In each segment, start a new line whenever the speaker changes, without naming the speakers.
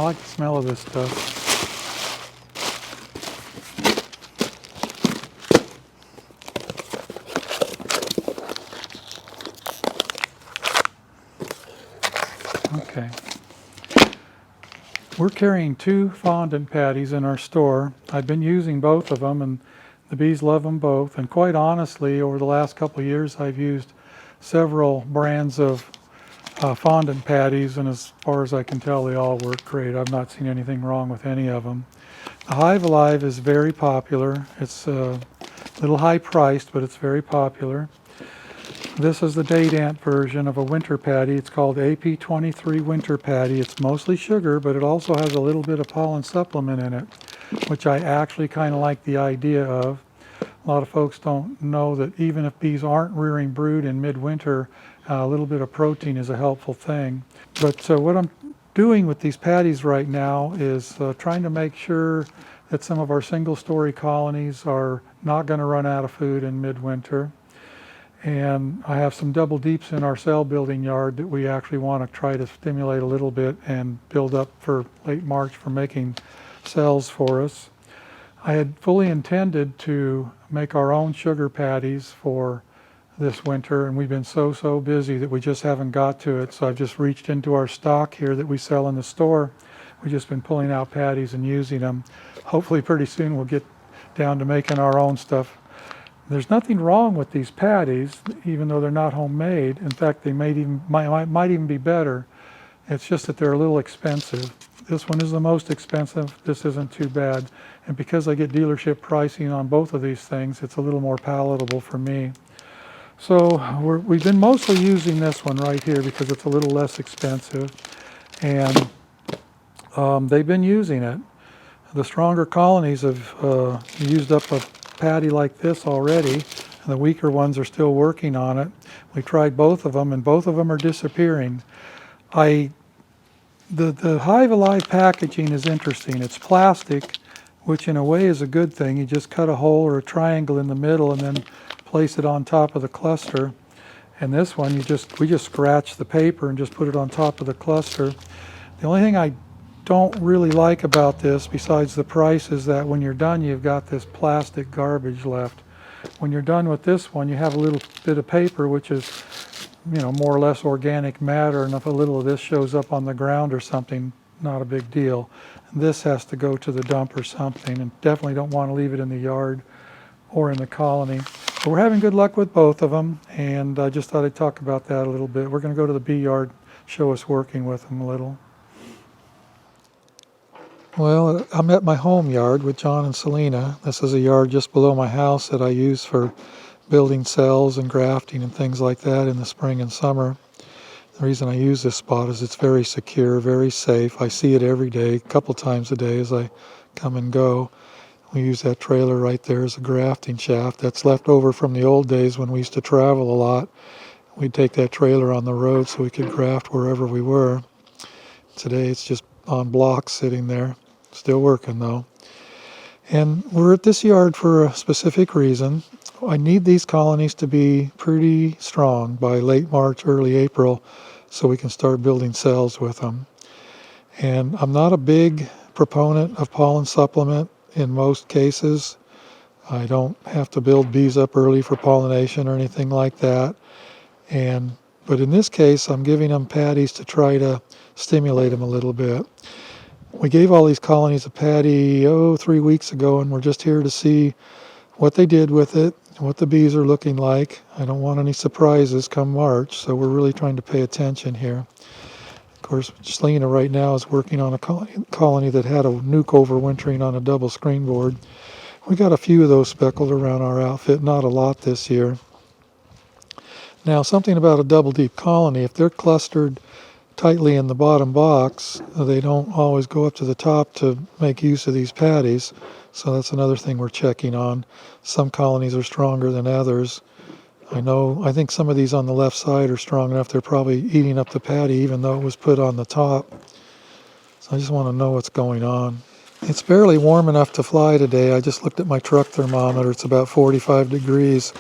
I like the smell of this stuff. Okay. We're carrying 2 fondant patties in our store. I've been using both of them, and the bees love them both. And quite honestly, over the last couple of years, I've used several brands of fondant patties, and as far as I can tell, they all work great. I've not seen anything wrong with any of them. The Hive Alive is very popular. It's a little high priced, but it's very popular. This is the date ant version of a winter patty. It's called AP23 Winter Patty. It's mostly sugar, but it also has a little bit of pollen supplement in it, which I actually kind of like the idea of. A lot of folks don't know that even if bees aren't rearing brood in midwinter, a little bit of protein is a helpful thing. But what I'm doing with these patties right now is trying to make sure that some of our single-story colonies are not going to run out of food in midwinter. And I have some double deeps in our cell building yard that we actually want to try to stimulate a little bit and build up for late March for making cells for us. I had fully intended to make our own sugar patties for this winter, and we've been so busy that we just haven't got to it. So I've just reached into our stock here that we sell in the store. We've just been pulling out patties and using them. Hopefully pretty soon we'll get down to making our own stuff. There's nothing wrong with these patties, even though they're not homemade. In fact, they might even be better. It's just that they're a little expensive. This one is the most expensive. This isn't too bad. And because I get dealership pricing on both of these things, it's a little more palatable for me. So we've been mostly using this one right here because it's a little less expensive. And they've been using it. The stronger colonies have used up a patty like this already, and the weaker ones are still working on it. We tried both of them, and both of them are disappearing. The Hive Alive packaging is interesting. It's plastic, which in a way is a good thing. You just cut a hole or a triangle in the middle and then place it on top of the cluster. And this one, we just scratch the paper and just put it on top of the cluster. The only thing I don't really like about this, besides the price, is that when you're done, you've got this plastic garbage left. When you're done with this one, you have a little bit of paper, which is, more or less organic matter, and if a little of this shows up on the ground or something, not a big deal. And this has to go to the dump or something, and definitely don't want to leave it in the yard or in the colony. But we're having good luck with both of them, and I just thought I'd talk about that a little bit. We're going to go to the bee yard, show us working with them a little. Well, I'm at my home yard with John and Selena. This is a yard just below my house that I use for building cells and grafting and things like that in the spring and summer. The reason I use this spot is it's very secure, very safe. I see it every day, a couple times a day as I come and go. We use that trailer right there as a grafting shaft. That's left over from the old days when we used to travel a lot. We'd take that trailer on the road so we could graft wherever we were. Today it's just on blocks sitting there, still working though. And we're at this yard for a specific reason. I need these colonies to be pretty strong by late March, early April, so we can start building cells with them. And I'm not a big proponent of pollen supplement in most cases. I don't have to build bees up early for pollination or anything like that. But in this case, I'm giving them patties to try to stimulate them a little bit. We gave all these colonies a patty, 3 weeks ago, and we're just here to see what they did with it, what the bees are looking like. I don't want any surprises come March, so we're really trying to pay attention here. Of course, Selena right now is working on a colony that had a nuke overwintering on a double screen board. We got a few of those speckled around our outfit, not a lot this year. Now, something about a double deep colony, if they're clustered tightly in the bottom box, they don't always go up to the top to make use of these patties. So that's another thing we're checking on. Some colonies are stronger than others. I think some of these on the left side are strong enough they're probably eating up the patty even though it was put on the top. So I just want to know what's going on. It's barely warm enough to fly today. I just looked at my truck thermometer. It's about 45 degrees.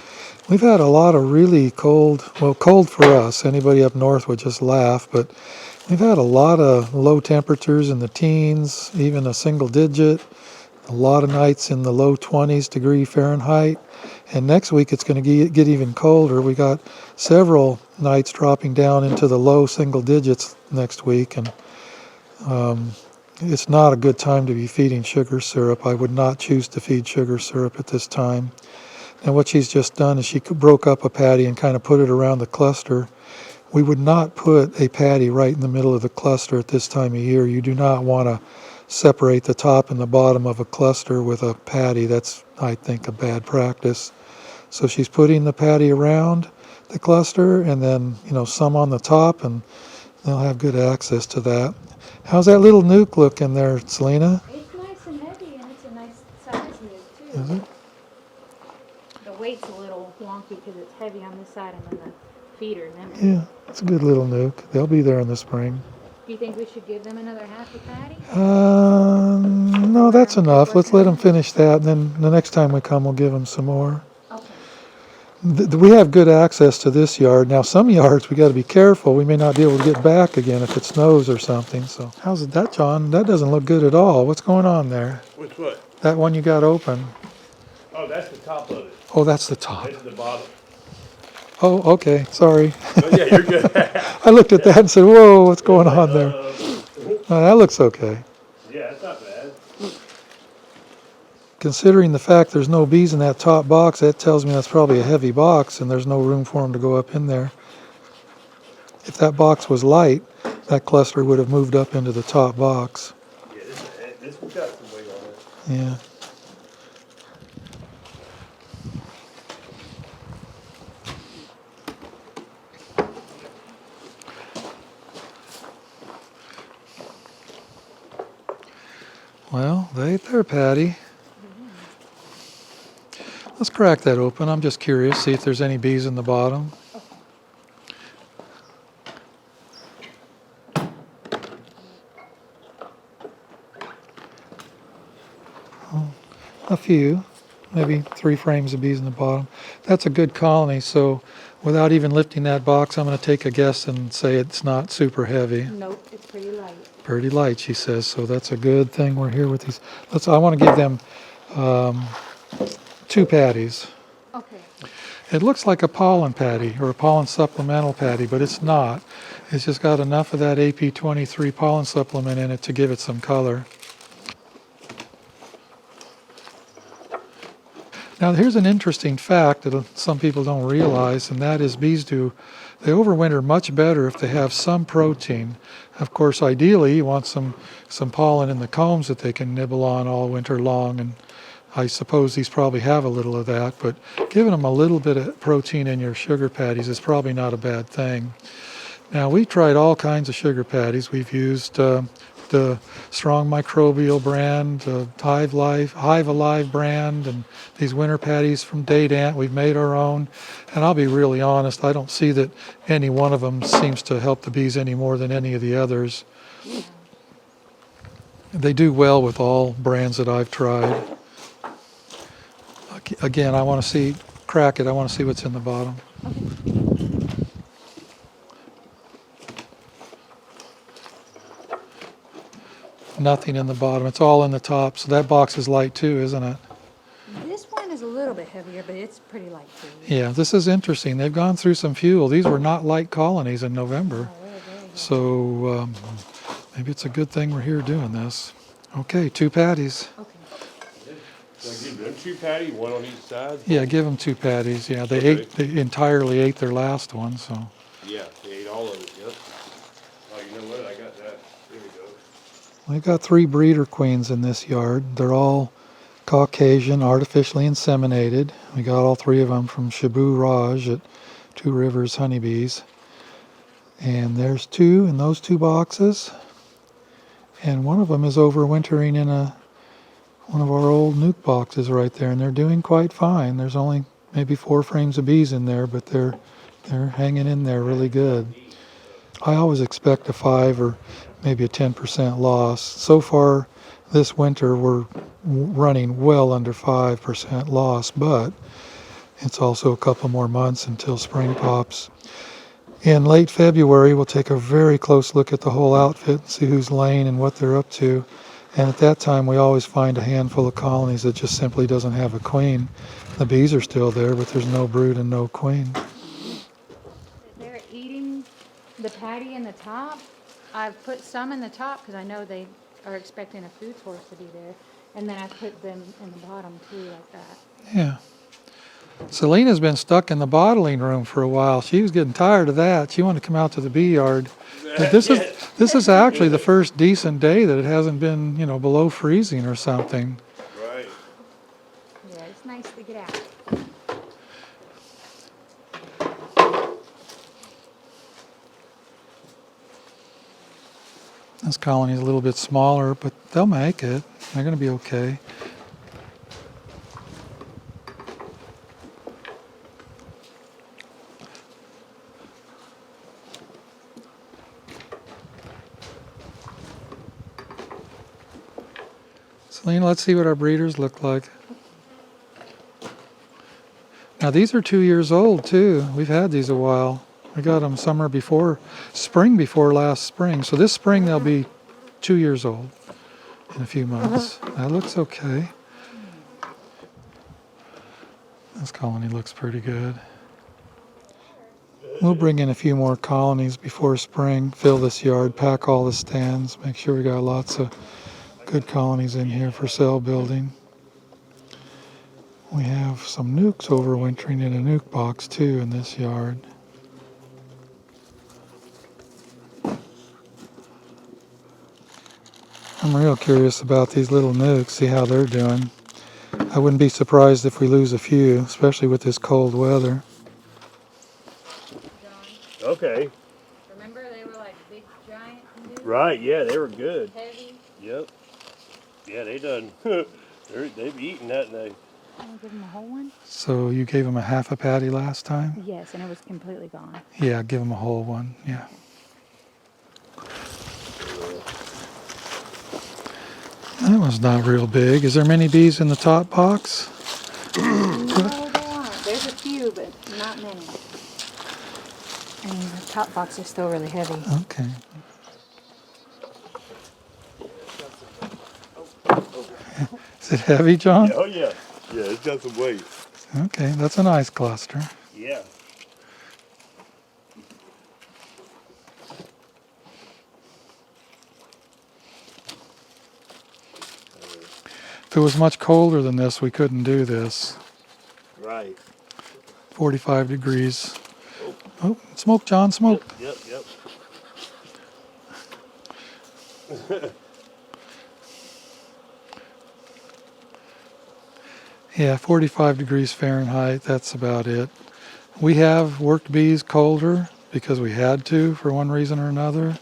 We've had a lot of really cold for us. Anybody up north would just laugh, but We've had a lot of low temperatures in the teens, even a single digit. A lot of nights in the low 20s degree Fahrenheit. And next week it's going to get even colder. We got several nights dropping down into the low single digits next week. And it's not a good time to be feeding sugar syrup. I would not choose to feed sugar syrup at this time. And what she's just done is she broke up a patty and kind of put it around the cluster. We would not put a patty right in the middle of the cluster at this time of year. You do not want to separate the top and the bottom of a cluster with a patty. That's, I think, a bad practice. So she's putting the patty around the cluster and then, some on the top, and they'll have good access to that. How's that little nuke looking there, Selena?
It's nice and heavy, and it's a nice size nuke, too.
Is it?
The weight's a little wonky because it's heavy on this side and then the feeder. And then
Yeah, it's a good little nuke. They'll be there in the spring.
do you think we should give them another half a patty?
No, that's enough. Let's let them finish that, and then the next time we come, we'll give them some more.
Okay.
We have good access to this yard. Now, some yards we got to be careful. We may not be able to get back again if it snows or something. So, how's that, John? That doesn't look good at all. What's going on there?
Which what?
That one you got open.
Oh, that's the top of it.
Oh, that's the top.
This is the bottom.
Oh, okay. Sorry.
Oh, yeah, you're good.
I looked at that and said, "Whoa, what's going on there?" That looks okay.
Yeah, it's not bad.
Considering the fact there's no bees in that top box, that tells me that's probably a heavy box and there's no room for them to go up in there. If that box was light, that cluster would have moved up into the top box.
Yeah, this has got some weight on it.
Yeah. Well, they ate their patty. Let's crack that open. I'm just curious, see if there's any bees in the bottom. A few, maybe 3 frames of bees in the bottom. That's a good colony, so without even lifting that box, I'm going to take a guess and say it's not super heavy.
Nope, it's pretty light.
Pretty light, she says, so that's a good thing we're here with these. I want to give them 2 patties.
Okay.
It looks like a pollen patty or a pollen supplemental patty, but it's not. It's just got enough of that AP23 pollen supplement in it to give it some color. Now here's an interesting fact that some people don't realize, and that is bees they overwinter much better if they have some protein. Of course, ideally you want some pollen in the combs that they can nibble on all winter long, and I suppose these probably have a little of that, but giving them a little bit of protein in your sugar patties is probably not a bad thing. Now, we've tried all kinds of sugar patties. We've used the Strong Microbial brand, Hive Alive brand, and these winter patties from Date Ant. We've made our own, and I'll be really honest, I don't see that any one of them seems to help the bees any more than any of the others. They do well with all brands that I've tried. Again, I want to crack it. I want to see what's in the bottom. Nothing in the bottom. It's all in the top. So that box is light too, isn't it?
This one is a little bit heavier, but it's pretty light too.
Yeah, this is interesting. They've gone through some fuel. These were not light colonies in November. So maybe it's a good thing we're here doing this. Okay, 2 patties.
Okay.
So I give them 2 patties, 1 on each side?
Yeah, give them 2 patties. Yeah, they entirely ate their last one, so.
Yeah, they ate all of it, yep. Oh, you know what? I got that. Here we go.
We've got 3 breeder queens in this yard. They're all Caucasian, artificially inseminated. We got all 3 of them from Shabu Raj at 2 Rivers Honeybees. And there's 2 in those 2 boxes. And one of them is overwintering in one of our old nuke boxes right there, and they're doing quite fine. There's only maybe 4 frames of bees in there, but they're hanging in there really good. I always expect a 5 or maybe a 10% loss. So far this winter we're running well under 5% loss, but it's also a couple more months until spring pops. In late February, we'll take a very close look at the whole outfit and see who's laying and what they're up to. And at that time, we always find a handful of colonies that just simply doesn't have a queen. The bees are still there, but there's no brood and no queen.
They're eating the patty in the top. I've put some in the top because I know they are expecting a food source to be there. And then I put them in the bottom too, like that.
Yeah. Selena's been stuck in the bottling room for a while. She was getting tired of that. She wanted to come out to the bee yard. But this is actually the first decent day that it hasn't been, below freezing or something.
Right.
Yeah, it's nice to get out.
This colony is a little bit smaller, but they'll make it. They're going to be okay. Selena, let's see what our breeders look like. Now these are 2 years old too. We've had these a while. I got them spring before last spring. So this spring they'll be 2 years old in a few months. That looks okay. This colony looks pretty good. We'll bring in a few more colonies before spring, fill this yard, pack all the stands, make sure we got lots of good colonies in here for cell building. We have some nukes overwintering in a nuke box too in this yard. I'm real curious about these little nukes, see how they're doing. I wouldn't be surprised if we lose a few, especially with this cold weather.
Okay.
Remember they were like big giant dudes?
Right, yeah, they were good.
Heavy.
Yep. Yeah, they done. They've eaten that and they.
I'll give them a whole one.
So you gave them a half a patty last time?
Yes, and it was completely gone.
Yeah, give them a whole one, yeah. That was not real big. Is there many bees in the top box?
No, there aren't. There's a few, but not many. And the top box is still really heavy.
Okay. Is it heavy, John?
Oh yeah. Yeah, it's got some weight.
Okay, that's a nice cluster.
Yeah.
If it was much colder than this, we couldn't do this.
Right.
45 degrees. Oh, smoke, John, smoke.
Yep.
Yeah, 45 degrees Fahrenheit, that's about it. We have worked bees colder because we had to for one reason or another,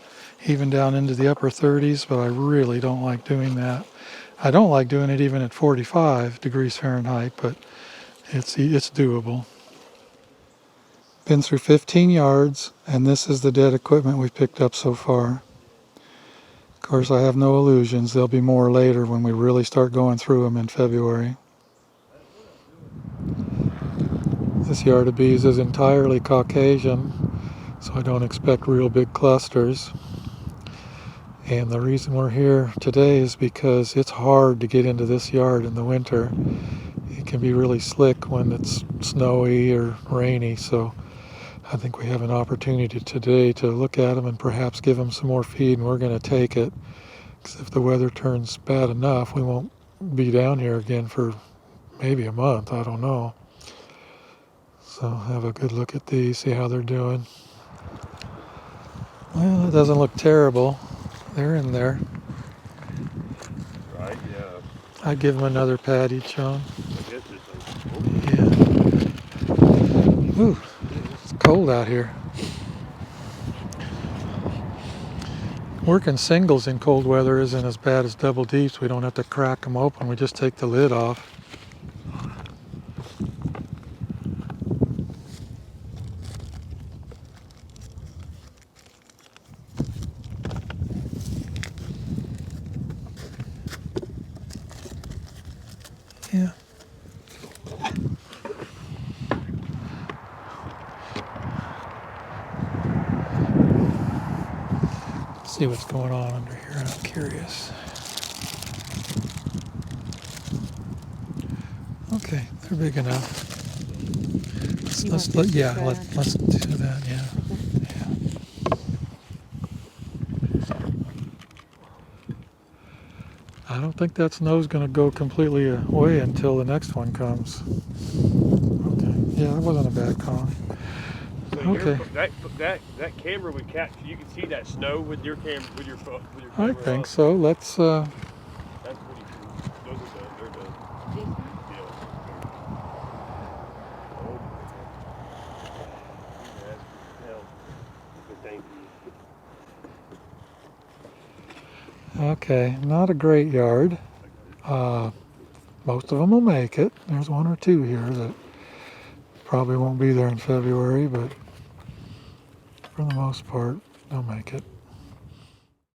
even down into the upper 30s, but I really don't like doing that. I don't like doing it even at 45 degrees Fahrenheit, but it's doable. Been through 15 yards, and this is the dead equipment we've picked up so far. Of course, I have no illusions. There'll be more later when we really start going through them in February. This yard of bees is entirely Caucasian, so I don't expect real big clusters. And the reason we're here today is because it's hard to get into this yard in the winter. It can be really slick when it's snowy or rainy, so I think we have an opportunity today to look at them and perhaps give them some more feed, and we're going to take it. Because if the weather turns bad enough, we won't be down here again for maybe a month, I don't know. So have a good look at these, see how they're doing. Well, it doesn't look terrible. They're in there.
Right, yeah.
I'd give them another patty, John.
I guess it's
Yeah. Ooh, it's cold out here. Working singles in cold weather isn't as bad as double deeps. We don't have to crack them open. We just take the lid off. Yeah. see what's going on under here. I'm curious. Okay, they're big enough.
You
Let's
want this to
yeah,
try on
let's do that. Yeah. I don't think that snow's going to go completely away until the next one comes. Okay. Yeah, that wasn't a bad colony.
So
Okay.
that camera would catch. You can see that snow with your camera with your phone with your
I
camera.
think
up.
so. Let's.
That's pretty cool. Those are done. They're done.
These ones?
Yeah. Oh my God. Hell. But thank you.
Okay. Not a great yard. Most of them will make it. There's one or two here that probably won't be there in February, but for the most part, they'll make it.